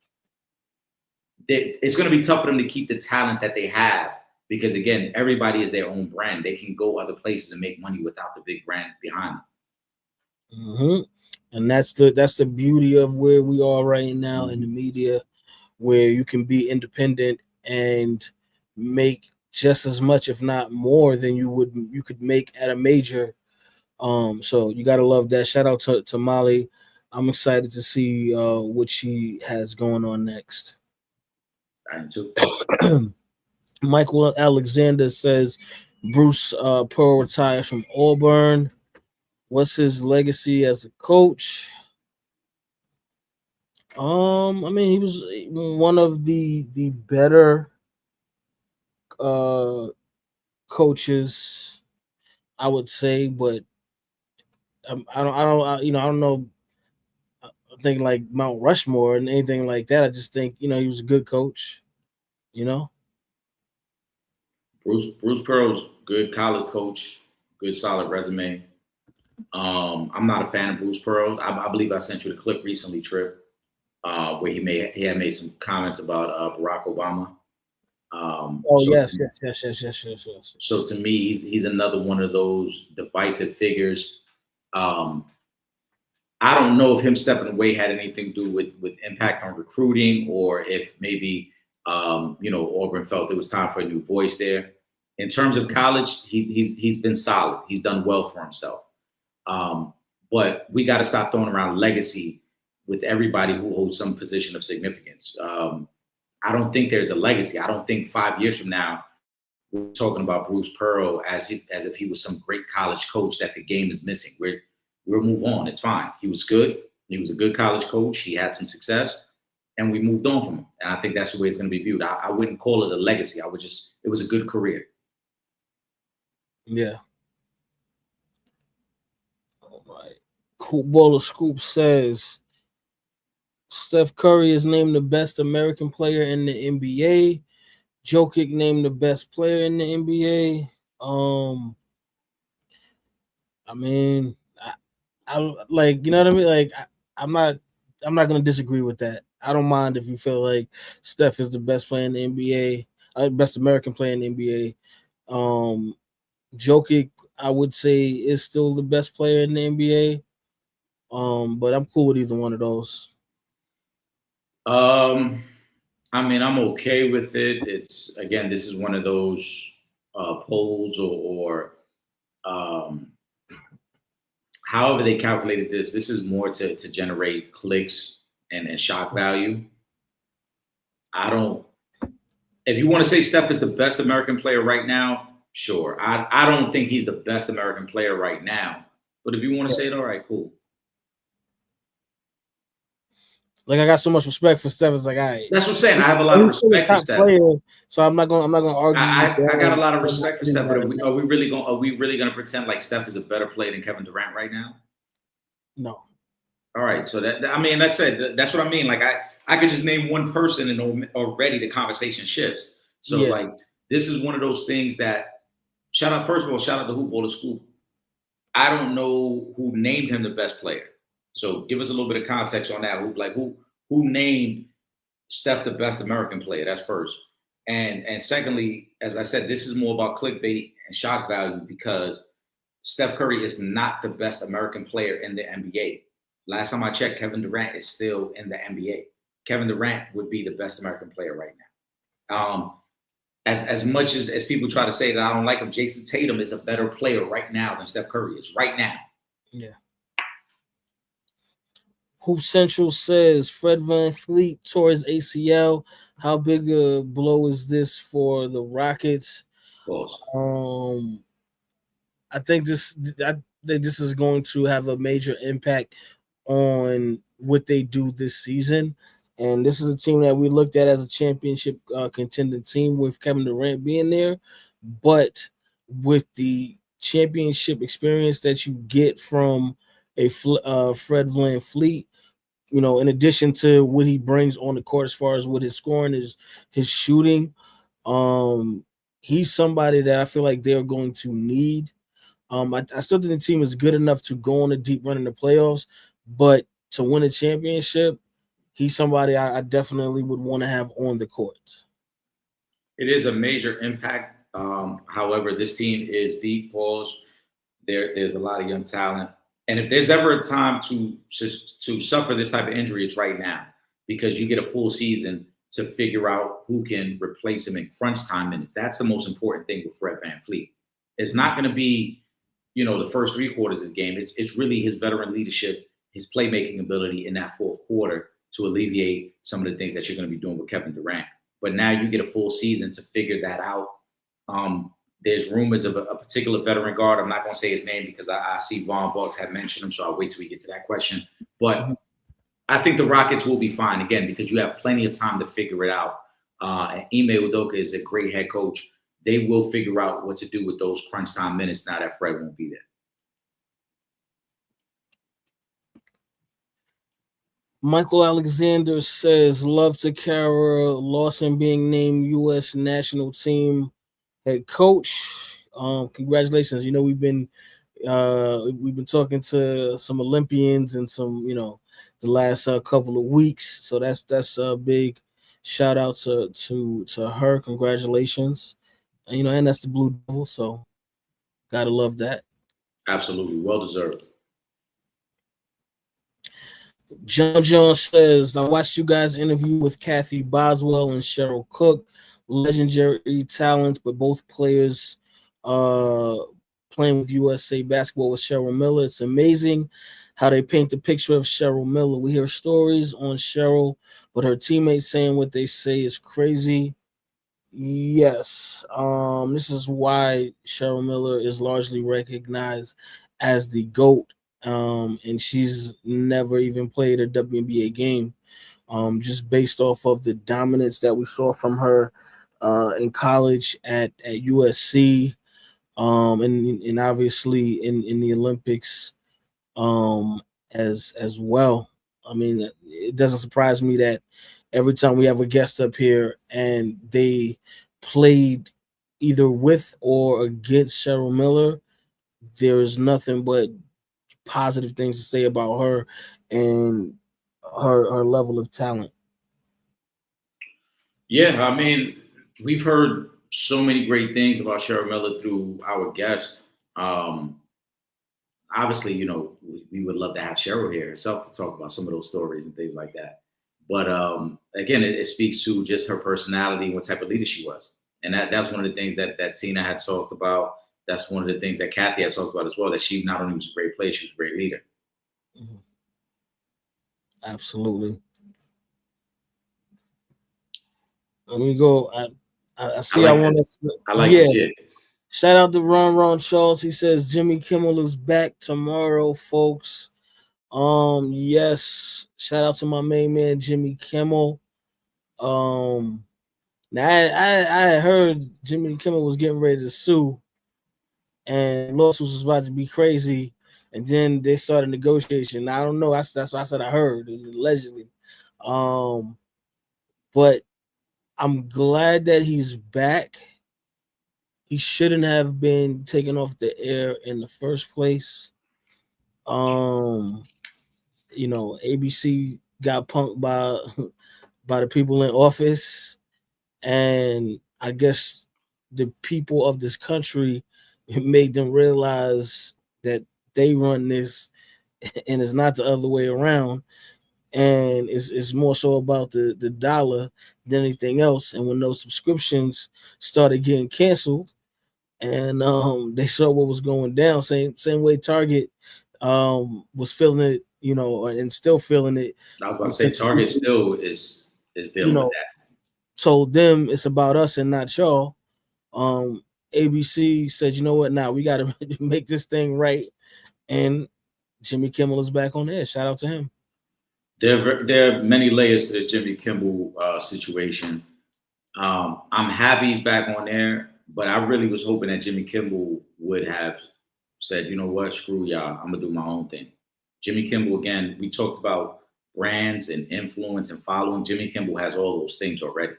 it's going to be tough for them to keep the talent that they have, because, again, everybody is their own brand. They can go other places and make money without the big brand behind them. Mm-hmm. And that's the beauty of where we are right now in the media, where you can be independent and make just as much, if not more, than you could make at a major. So you gotta love that. Shout out to Molly. I'm excited to see what she has going on next. I too. Michael Alexander says Bruce Pearl retires from Auburn. What's his legacy as a coach? I mean, he was one of the better coaches, I would say, but I don't know. I think like Mount Rushmore and anything like that. I just think he was a good coach. You know, Bruce Pearl's good college coach, good solid resume. I'm not a fan of Bruce Pearl. I believe I sent you the clip recently, Trip, where he had made some comments about Barack Obama. yes. So to me, he's another one of those divisive figures. I don't know if him stepping away had anything to do with impact on recruiting, or if maybe Auburn felt it was time for a new voice there. In terms of college, he's been solid. He's done well for himself. But we got to stop throwing around legacy with everybody who holds some position of significance. I don't think there's a legacy. I don't think 5 years from now we're talking about Bruce Pearl as if he was some great college coach that the game is missing. We'll move on. It's fine. He was good. He was a good college coach. He had some success, and we moved on from him. And I think that's the way it's going to be viewed. I wouldn't call it a legacy. It was a good career. Yeah. All right. Cool Bowler Scoop says Steph Curry is named the best American player in the NBA. Jokic named the best player in the NBA. I mean, I like, you know what I mean? Like, I'm not gonna disagree with that. I don't mind if you feel like Steph is the best player in the NBA, best American player in the NBA. Jokic, I would say, is still the best player in the NBA. But I'm cool with either one of those. I mean, I'm okay with it. It's, again, this is one of those polls or however they calculated this. This is more to generate clicks and shock value. If you want to say Steph is the best American player right now, sure. I don't think he's the best American player right now. But if you want to say it, all right, cool. Like, I got so much respect for Steph. It's like, all right. That's what I'm saying. I have a lot of respect for Steph. So I'm not gonna argue. I got a lot of respect for Steph. But are we really gonna pretend like Steph is a better player than Kevin Durant right now? No. All right. So that's it. That's what I mean. Like, I could just name one person and already the conversation shifts. So like, this is one of those things that first of all, shout out to Hoop Ball to School. I don't know who named him the best player. So give us a little bit of context on that. Who named Steph the best American player? That's first. And secondly, as I said, this is more about clickbait and shock value because Steph Curry is not the best American player in the NBA. Last time I checked, Kevin Durant is still in the NBA. Kevin Durant would be the best American player right now. As much as people try to say that I don't like him, Jason Tatum is a better player right now than Steph Curry is right now. Yeah. Hoop Central says Fred VanVleet tore his ACL. How big a blow is this for the Rockets? I think this is going to have a major impact on what they do this season. And this is a team that we looked at as a championship contending team with Kevin Durant being there. But with the championship experience that you get from a Fred VanVleet, you know, in addition to what he brings on the court as far as what his scoring is, his shooting, he's somebody that I feel like they're going to need. I still think the team is good enough to go on a deep run in the playoffs, but to win a championship, he's somebody I definitely would want to have on the court. It is a major impact. However, this team is deep, Pauls. There's a lot of young talent. And if there's ever a time to suffer this type of injury, it's right now, because you get a full season to figure out who can replace him in crunch time minutes. That's the most important thing with Fred VanVleet. It's not going to be, the first 3 quarters of the game. It's really his veteran leadership, his playmaking ability in that fourth quarter to alleviate some of the things that you're going to be doing with Kevin Durant. But now you get a full season to figure that out. There's rumors of a particular veteran guard. I'm not going to say his name because I see Vaughn Bucks had mentioned him, so I'll wait till we get to that question. But I think the Rockets will be fine, again, because you have plenty of time to figure it out. And Ime Udoka is a great head coach. They will figure out what to do with those crunch time minutes now that Fred won't be there. Michael Alexander says, love to Kara Lawson being named U.S. national team head coach. Congratulations. You know, we've been talking to some Olympians and some, the last couple of weeks. So that's a big shout out to her. Congratulations. And that's the Blue Devil. So gotta love that. Absolutely, well deserved. John says, I watched you guys interview with Kathy Boswell and Cheryl Cook, legendary talents, but both players playing with USA basketball with Cheryl Miller. It's amazing how they paint the picture of Cheryl Miller. We hear stories on Cheryl, but her teammates saying what they say is crazy. Yes, this is why Cheryl Miller is largely recognized as the GOAT. And she's never even played a WNBA game. Just based off of the dominance that we saw from her in college at USC, and obviously in the Olympics as well. I mean, it doesn't surprise me that every time we have a guest up here and they played either with or against Cheryl Miller, there is nothing but positive things to say about her and her level of talent. Yeah, I mean, we've heard so many great things about Cheryl Miller through our guest. Obviously, we would love to have Cheryl here herself to talk about some of those stories and things like that. But again, it speaks to just her personality and what type of leader she was. And that's one of the things that Tina had talked about. That's one of the things that Kathy had talked about as well, that she not only was a great player, she was a great leader. Mm-hmm. Absolutely. Let me go. I see. I want to. I like this shit. Shout out to Ron Charles. He says Jimmy Kimmel is back tomorrow, folks. Yes. Shout out to my main man Jimmy Kimmel. Now I heard Jimmy Kimmel was getting ready to sue, and lawsuits was about to be crazy, and then they started negotiation. I don't know. That's what I said. I heard allegedly. But I'm glad that he's back. He shouldn't have been taken off the air in the first place. ABC got punked by the people in office, and I guess the people of this country made them realize that they run this, and it's not the other way around. And it's more so about the dollar than anything else. And when those subscriptions started getting canceled, and they saw what was going down, same way Target was feeling it, and still feeling it. I was about to say Target still is dealing with that. Told them it's about us and not y'all. ABC said, you know what, now we got to make this thing right. And Jimmy Kimmel is back on air. Shout out to him. There are many layers to this Jimmy Kimmel situation. I'm happy he's back on there, but I really was hoping that Jimmy Kimmel would have said, you know what, screw y'all, I'm gonna do my own thing. Jimmy Kimmel, again, we talked about brands and influence and following. Jimmy Kimmel has all those things already.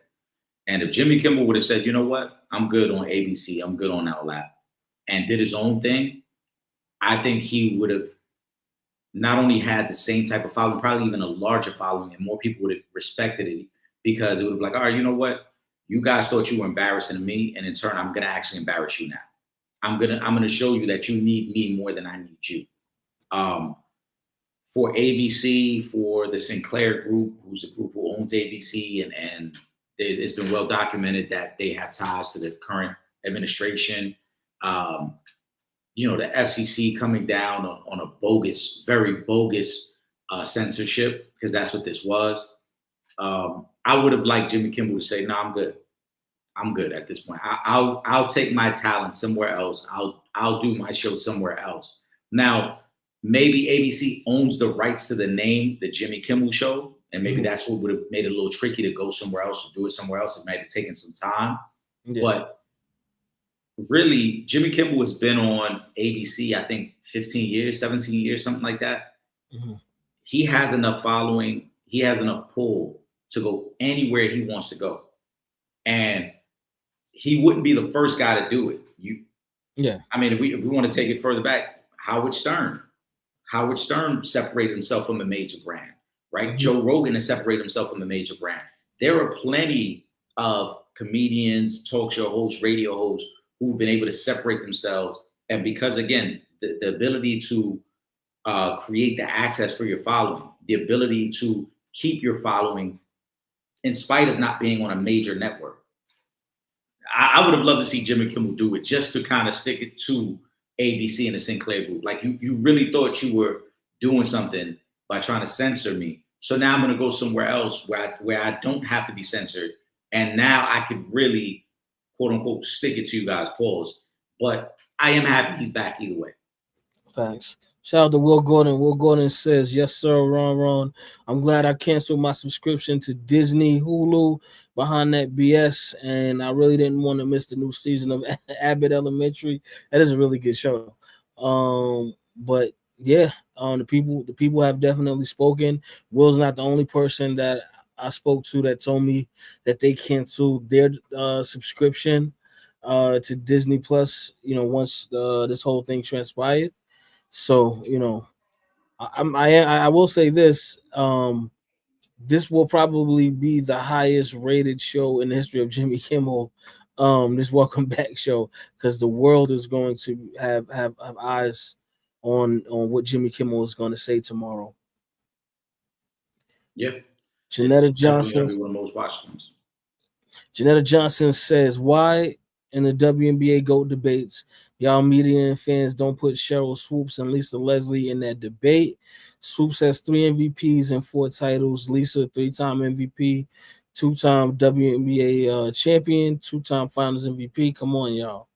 And if Jimmy Kimmel would have said, you know what, I'm good on ABC, I'm good on Outlap, and did his own thing, I think he would have not only had the same type of following, probably even a larger following, and more people would have respected it, because it would be like, all right, you know what? You guys thought you were embarrassing me, and in turn, I'm gonna actually embarrass you now. I'm gonna show you that you need me more than I need you. For ABC, for the Sinclair Group, who's the group who owns ABC, and it's been well documented that they have ties to the current administration. The FCC coming down on a bogus, very bogus censorship, because that's what this was. I would have liked Jimmy Kimmel to say, "No, I'm good. I'm good at this point. I'll take my talent somewhere else. I'll do my show somewhere else." Now, maybe ABC owns the rights to the name, the Jimmy Kimmel Show, and maybe that's what would have made it a little tricky to go somewhere else or do it somewhere else. It might have taken some time, but really, Jimmy Kimmel has been on ABC, I think 15 years, 17 years, something like that. Mm-hmm. He has enough following he has enough pull to go anywhere he wants to go. And he wouldn't be the first guy to do it. I mean, if we want to take it further back, Howard Stern separated himself from a major brand, right? Mm-hmm. Joe Rogan has separated himself from a major brand. There are plenty of comedians, talk show hosts, radio hosts who've been able to separate themselves. And because, again, the ability to create the access for your following, the ability to keep your following in spite of not being on a major network. I would have loved to see Jimmy Kimmel do it just to kind of stick it to ABC and the Sinclair Group. Like you really thought you were doing something by trying to censor me. So now I'm going to go somewhere else where I don't have to be censored. And now I could really, quote unquote, stick it to you guys, pause. But I am happy he's back either way. Thanks. Shout out to Will Gordon. Will Gordon says, yes, sir, Ron. I'm glad I canceled my subscription to Disney Hulu behind that BS, and I really didn't want to miss the new season of Abbott Elementary. That is a really good show. But yeah, the people have definitely spoken. Will's not the only person that I spoke to that told me that they canceled their subscription to Disney Plus, once this whole thing transpired. So, I will say this. This will probably be the highest rated show in the history of Jimmy Kimmel, this Welcome Back show, because the world is going to have eyes on what Jimmy Kimmel is going to say tomorrow. Yeah. Janetta Johnson. One of the most watched ones. Janetta Johnson says, why in the WNBA GOAT debates, y'all media and fans don't put Cheryl Swoops and Lisa Leslie in that debate? Swoops has 3 MVPs and 4 titles. Lisa, 3-time MVP, 2-time WNBA champion, 2-time Finals MVP. Come on, y'all.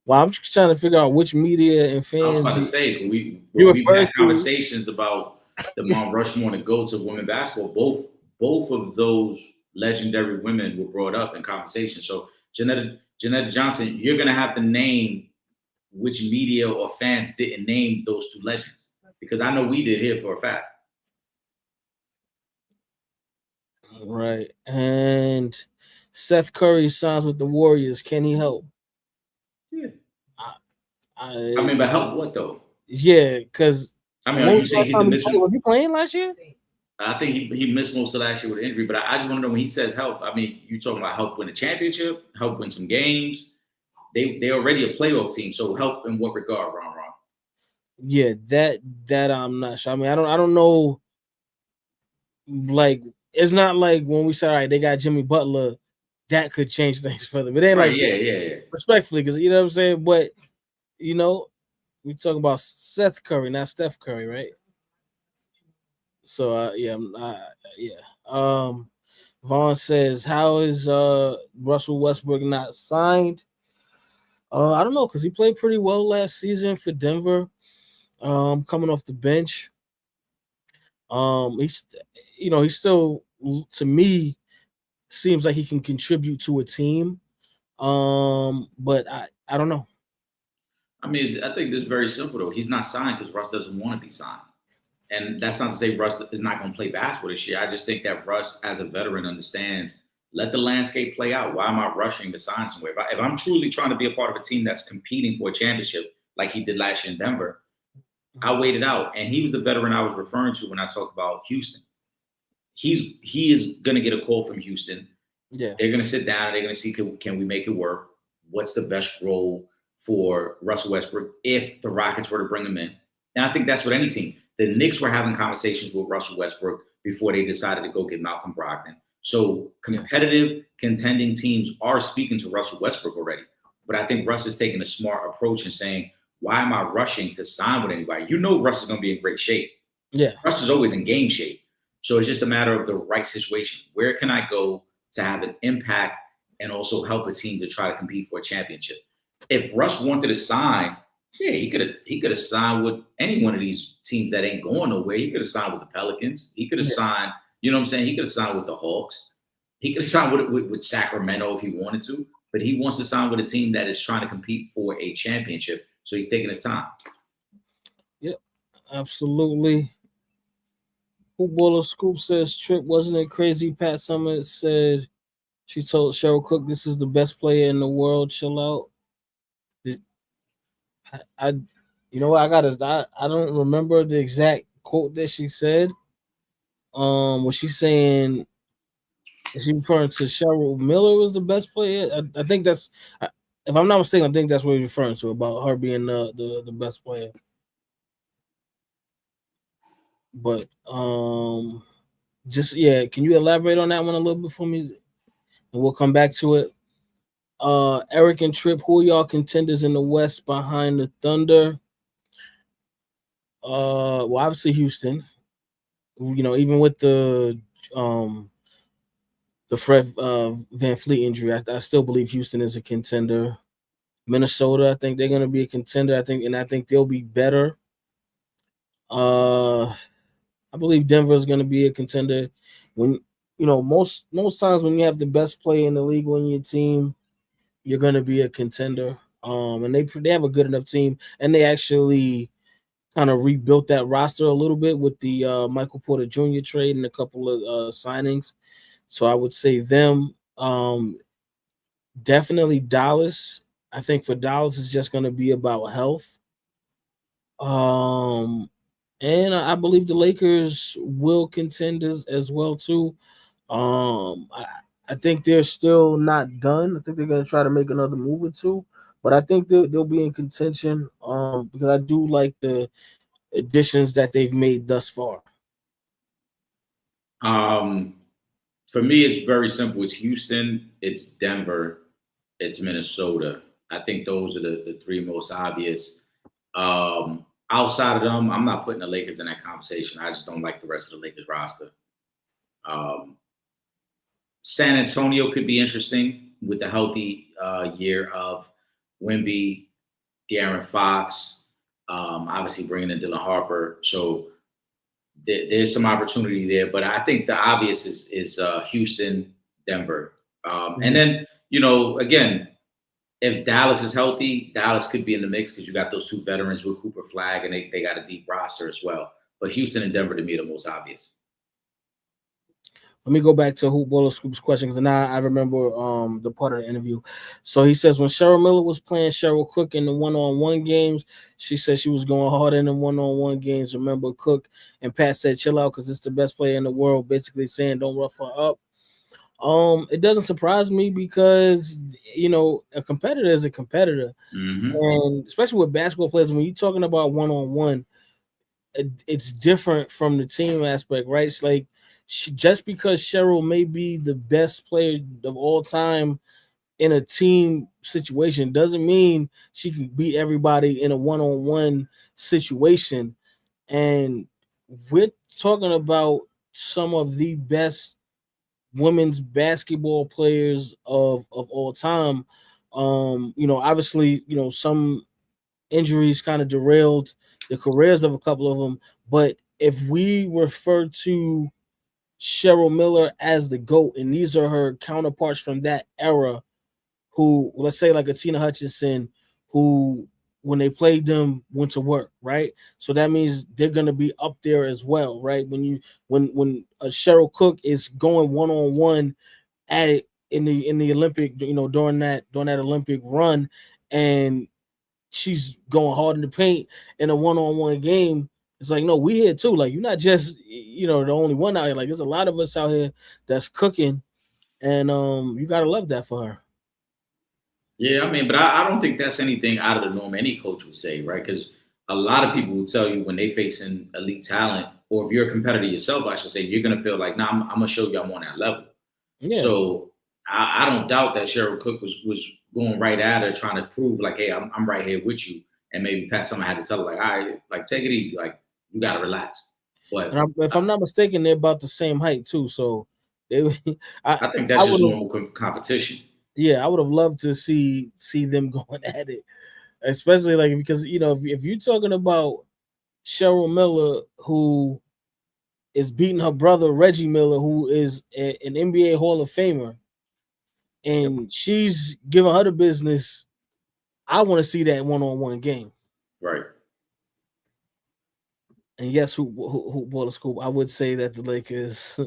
Well, I'm just trying to figure out which media and fans. I was about to say, we've had conversations about the Mount Rushmore and the GOATs of women basketball. Both of those legendary women were brought up in conversation. So Janetta Johnson, you're going to have to name which media or fans didn't name those 2 legends. Because I know we did here for a fact. Right. And Seth Curry signs with the Warriors. Can he help? Yeah. I mean, but help what though? Yeah, because are you saying he's was he playing last year? I think he missed most of last year with injury, but I just want to know when he says help. I mean, you talking about help win a championship, help win some games. They already a playoff team, so help in what regard, Ron? Yeah, that I'm not sure. I mean, I don't know. Like, it's not like when we say, all right, they got Jimmy Butler, that could change things for them. It ain't right, like yeah. Respectfully, because you know what I'm saying. But we talk about Seth Curry, not Steph Curry, right? So Vaughn says, how is Russell Westbrook not signed? I don't know, because he played pretty well last season for Denver. Coming off the bench. He's still, to me, seems like he can contribute to a team. But I don't know. I mean, I think this is very simple though. He's not signed because Russ doesn't want to be signed. And that's not to say Russ is not going to play basketball this year. I just think that Russ, as a veteran, understands, let the landscape play out. Why am I rushing to sign somewhere? If I'm truly trying to be a part of a team that's competing for a championship like he did last year in Denver, I waited out. And he was the veteran I was referring to when I talked about Houston. He is going to get a call from Houston. Yeah, they're going to sit down and they're going to see, can we make it work? What's the best role for Russell Westbrook if the Rockets were to bring him in? And I think that's what any team. The Knicks were having conversations with Russell Westbrook before they decided to go get Malcolm Brogdon. So competitive, contending teams are speaking to Russell Westbrook already. But I think Russ is taking a smart approach and saying, why am I rushing to sign with anybody? Russ is going to be in great shape. Yeah. Russ is always in game shape. So it's just a matter of the right situation. Where can I go to have an impact and also help a team to try to compete for a championship? If Russ wanted to sign, yeah, he could have signed with any one of these teams that ain't going nowhere. He could have signed with the Pelicans. He could have signed, you know what I'm saying? He could have signed with the Hawks. He could have signed with Sacramento if he wanted to, but he wants to sign with a team that is trying to compete for a championship. So he's taking his time. Yep, absolutely. Footballer Scoop says Trip wasn't it crazy? Pat Summitt said she told Cheryl Cook this is the best player in the world. Chill out. I you know what I don't remember the exact quote that she said. Was she saying is she referring to Cheryl Miller was the best player? I think that's if I'm not mistaken, I think that's what he's referring to about her being the best player. But just yeah, can you elaborate on that one a little bit for me? And we'll come back to it. Eric and Trip, who are y'all contenders in the West behind the Thunder? Well, obviously Houston. You know, even with the Fred Van Fleet injury, I still believe Houston is a contender. Minnesota, I think they're going to be a contender. I think they'll be better. I believe Denver is going to be a contender. When you know most times when you have the best player in the league on your team, you're going to be a contender. And they have a good enough team, and they actually kind of rebuilt that roster a little bit with the Michael Porter Jr. trade and a couple of signings. So I would say them. Definitely Dallas. I think for Dallas, it's just going to be about health. And I believe the Lakers will contend as well too. I think they're still not done. I think they're going to try to make another move or two, but I think they'll be in contention. Because I do like the additions that they've made thus far. For me, it's very simple. It's Houston, it's Denver, it's Minnesota. I think those are the three most obvious. Outside of them, I'm not putting the Lakers in that conversation. I just don't like the rest of the Lakers roster. San Antonio could be interesting with the healthy year of Wemby, De'Aaron Fox, obviously bringing in Dylan Harper. So there's some opportunity there. But I think the obvious is Houston, Denver. And then, again, if Dallas is healthy, Dallas could be in the mix because you got those two veterans with Cooper Flag, and they got a deep roster as well. But Houston and Denver, to me, are the most obvious. Let me go back to Hoopballer Scoop's question because now I remember the part of the interview. So he says when Cheryl Miller was playing Cheryl Cook in the one-on-one games, she said she was going hard in the one-on-one games. Remember Cook and Pat said chill out because it's the best player in the world, basically saying don't rough her up. It doesn't surprise me because a competitor is a competitor, and especially with basketball players, when you're talking about one-on-one, it's different from the team aspect, right? It's like just because Cheryl may be the best player of all time in a team situation doesn't mean she can beat everybody in a one-on-one situation. And we're talking about some of the best women's basketball players of all time. Obviously, some injuries kind of derailed the careers of a couple of them. But if we refer to Cheryl Miller as the GOAT, and these are her counterparts from that era, who, let's say like a Tina Hutchinson, who when they played them went to work, right? So that means they're gonna be up there as well, right? When a Cheryl Cook is going one-on-one at it in the Olympic, during that Olympic run, and she's going hard in the paint in a one-on-one game, it's like, no, we here too. Like, you're not just the only one out here. Like, there's a lot of us out here that's cooking, and you gotta love that for her. Yeah, I mean, but I don't think that's anything out of the norm. Any coach would say, right? Because a lot of people will tell you when they facing elite talent, or if you're a competitor yourself, I should say, you're gonna feel like, nah, I'm gonna show you I'm on that level. Yeah. So I don't doubt that Cheryl Cook was going right at her, trying to prove like, hey, I'm right here with you. And maybe Pat Summitt had to tell her like, all right, like take it easy, like you gotta relax. But if I'm not mistaken, they're about the same height too. So I think that's just normal competition. Yeah, I would have loved to see them going at it, especially like because if you're talking about Cheryl Miller, who is beating her brother Reggie Miller, who is an NBA Hall of Famer, and she's giving her the business, I want to see that one-on-one game. Right. And yes, who bought a scoop? I would say that the Lakers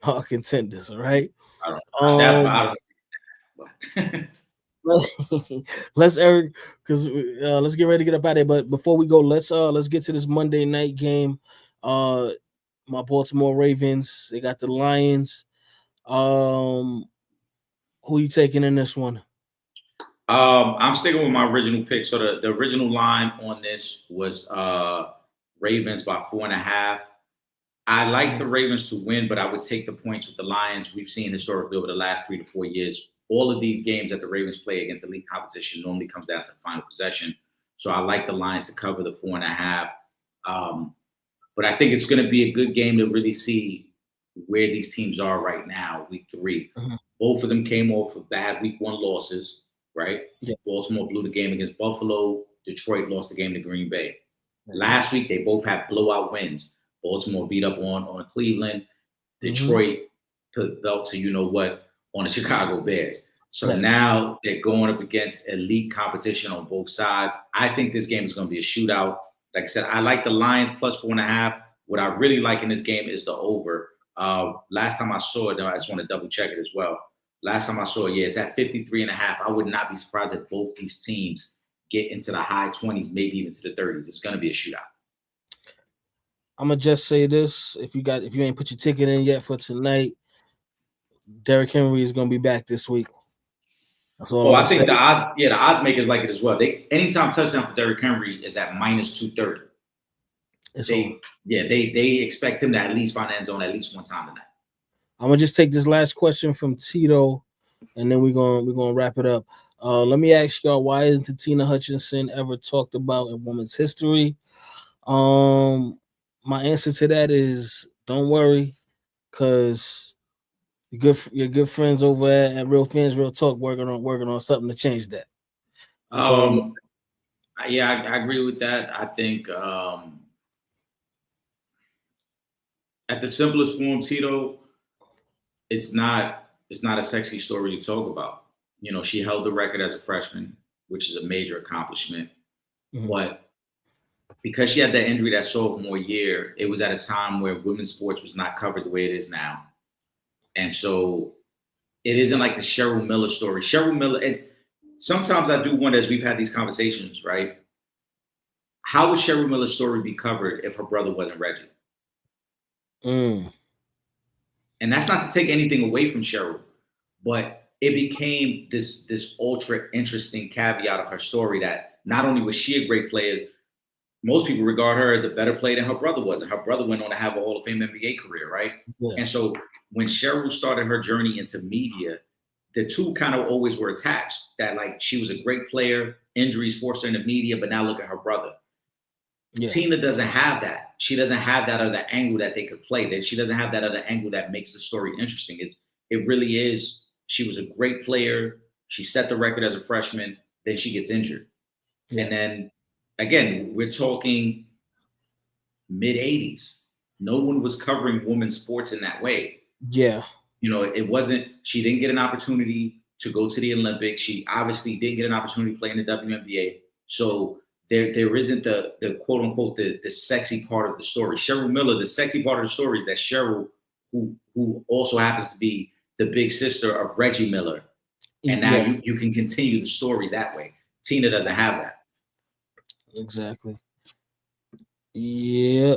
are contenders. All right. I don't. Um, I don't. let's Eric, because let's get ready to get up out of there. But before we go, let's get to this Monday night game. My Baltimore Ravens, they got the Lions. Who you taking in this one? I'm sticking with my original pick. So the original line on this was Ravens by 4.5. I like the Ravens to win, but I would take the points with the Lions. We've seen historically over the last 3 to 4 years, all of these games that the Ravens play against elite competition normally comes down to the final possession. So I like the Lions to cover the 4.5. But I think it's going to be a good game to really see where these teams are right now, week 3. Mhm. Both of them came off of bad week 1 losses, right? Yes. Baltimore blew the game against Buffalo. Detroit lost the game to Green Bay. Last week, they both had blowout wins. Baltimore beat up on Cleveland. Detroit put the belt to you-know-what on the Chicago Bears. So now they're going up against elite competition on both sides. I think this game is going to be a shootout. Like I said, I like the Lions plus 4.5. What I really like in this game is the over. Last time I saw it, I just want to double check it as well. Last time I saw it, it's at 53.5. I would not be surprised if both these teams get into the high 20s, maybe even to the 30s. It's going to be a shootout. I'm gonna just say this: if you ain't put your ticket in yet for tonight, Derrick Henry is gonna be back this week. That's all. I think the odds makers like it as well. Anytime touchdown for Derrick Henry is at minus 230. They expect him to at least find the end zone at least one time tonight. I'm gonna just take this last question from Tito, and then we're gonna wrap it up. Let me ask y'all: why isn't Tina Hutchinson ever talked about in women's history? My answer to that is don't worry, because your good friends over at Real Fans Real Talk working on something to change that. That's all I'm gonna say. Yeah, I agree with that. I think at the simplest form, Tito, it's not a sexy story to talk about. You know, she held the record as a freshman, which is a major accomplishment. Mm-hmm. But because she had that injury that sophomore year, it was at a time where women's sports was not covered the way it is now. And so it isn't like the Cheryl Miller story. Cheryl Miller, and sometimes I do wonder, as we've had these conversations, right? How would Cheryl Miller's story be covered if her brother wasn't Reggie? And that's not to take anything away from Cheryl, but it became this ultra interesting caveat of her story that not only was she a great player, most people regard her as a better player than her brother was. And her brother went on to have a Hall of Fame NBA career, right? Yeah. And so when Cheryl started her journey into media, the two kind of always were attached. That like she was a great player, injuries forced her into media, but now look at her brother. Yeah. Tina doesn't have that. She doesn't have that other angle that they could play. That she doesn't have that other angle that makes the story interesting. It really is. She was a great player. She set the record as a freshman. Then she gets injured. Yeah. And then again, we're talking mid-'80s. No one was covering women's sports in that way. Yeah. You know, it wasn't, she didn't get an opportunity to go to the Olympics. She obviously didn't get an opportunity to play in the WNBA. So there isn't the quote unquote, the sexy part of the story. Cheryl Miller, the sexy part of the story is that Cheryl, who also happens to be the big sister of Reggie Miller. And now you can continue the story that way. Tina doesn't have that. Exactly. Yeah.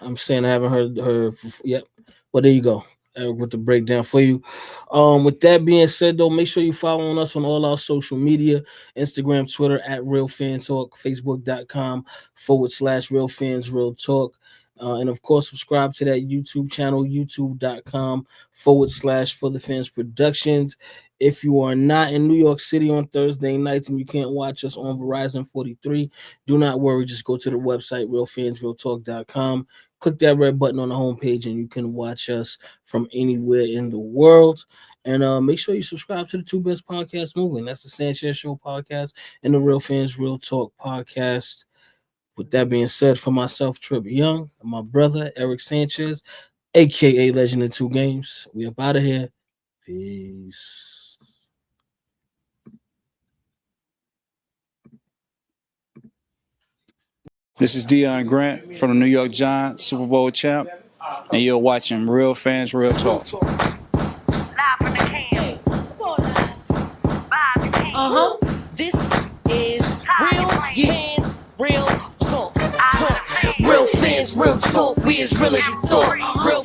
I'm saying I haven't heard her. Yep. Well, there you go. With the breakdown for you. With that being said, though, make sure you following us on all our social media: Instagram, Twitter at Real Fan Talk, Facebook.com/Real Fans Real Talk. And of course, subscribe to that YouTube channel, youtube.com/For the Fans Productions. If you are not in New York City on Thursday nights and you can't watch us on Verizon 43, do not worry. Just go to the website, realfansrealtalk.com. Click that red button on the homepage and you can watch us from anywhere in the world. And make sure you subscribe to the two best podcasts moving. That's the Sanchez Show podcast and the Real Fans Real Talk podcast. With that being said, for myself, Trip Young, and my brother, Eric Sanchez, a.k.a. Legend in Two Games, we up out of here. Peace. This is Deion Grant from the New York Giants, Super Bowl champ, and you're watching Real Fans, Real Talk. Live from the can. Vibe the king. This is Real Fans, Real Talk. Real fans, real talk. We as real as you thought. Real